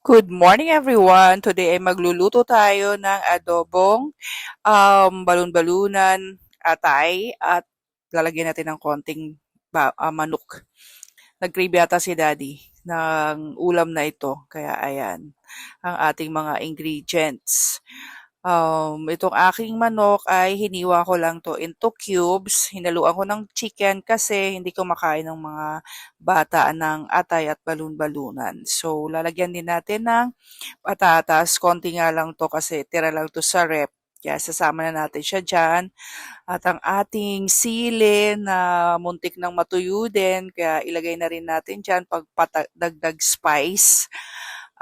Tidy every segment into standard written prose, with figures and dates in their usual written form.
Good morning everyone! Today ay magluluto tayo ng adobong balon-balunan, atay at lalagyan natin ng konting manok. Nag-crave yata si Daddy ng ulam na ito. Kaya ayan ang ating mga ingredients. Itong aking manok ay hiniwa ko lang to into cubes. Hinaluan ko ng chicken kasi hindi ko makain ng mga bata ng atay at balon-balunan. So, lalagyan din natin ng patatas. Konti nga lang to kasi tira lang to sa rep. Kaya sasama na natin siya dyan. At ang ating sili na muntik ng matuyo din. Kaya ilagay na rin natin dyan pag dagdag spice.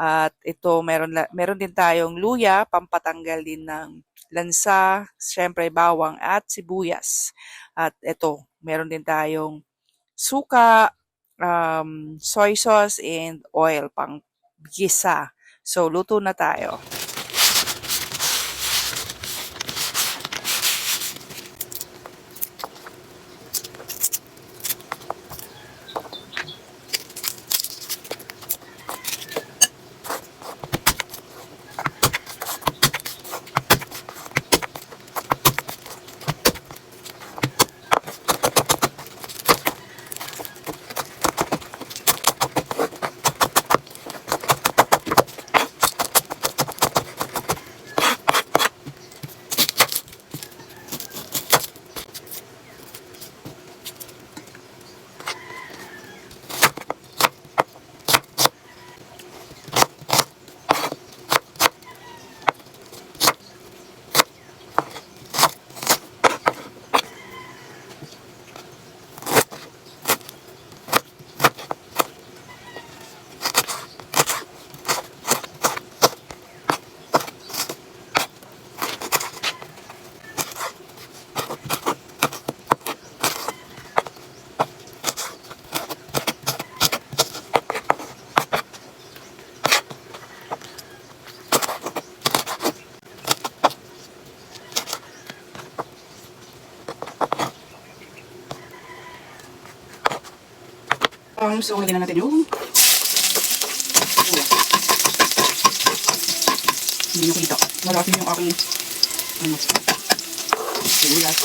At ito, meron din tayong luya, pampatanggal din ng lansa, syempre bawang at sibuyas. At ito, meron din tayong suka, soy sauce, and oil pang gisa. So, luto na tayo. So, lagyan na natin yung hindi nakita. Malapin yung aking sibuyas.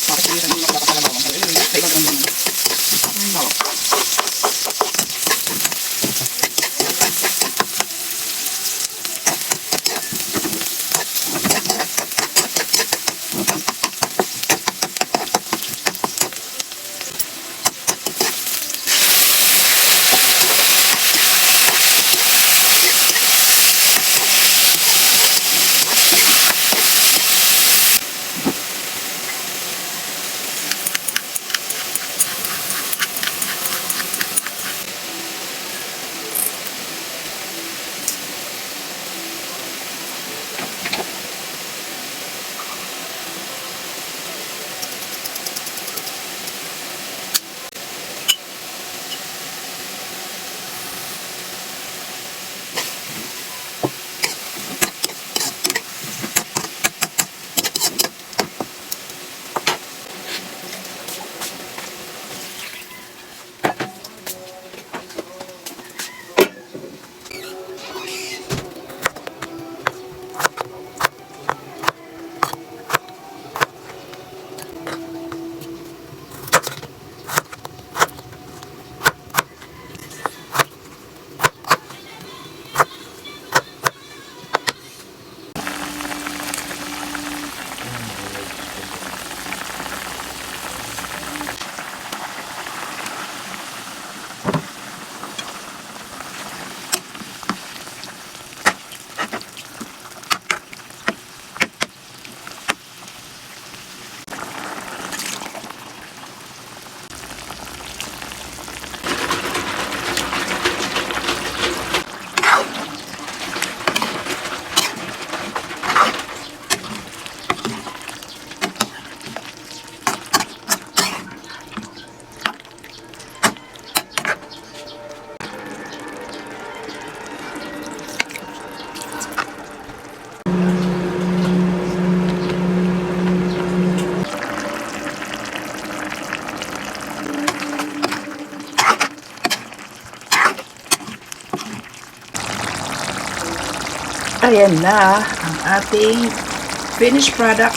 Bakit sibuyas ang ulap dapat pala bawang? Sa ibang naman. Bawang. Ayan na ang ating finished product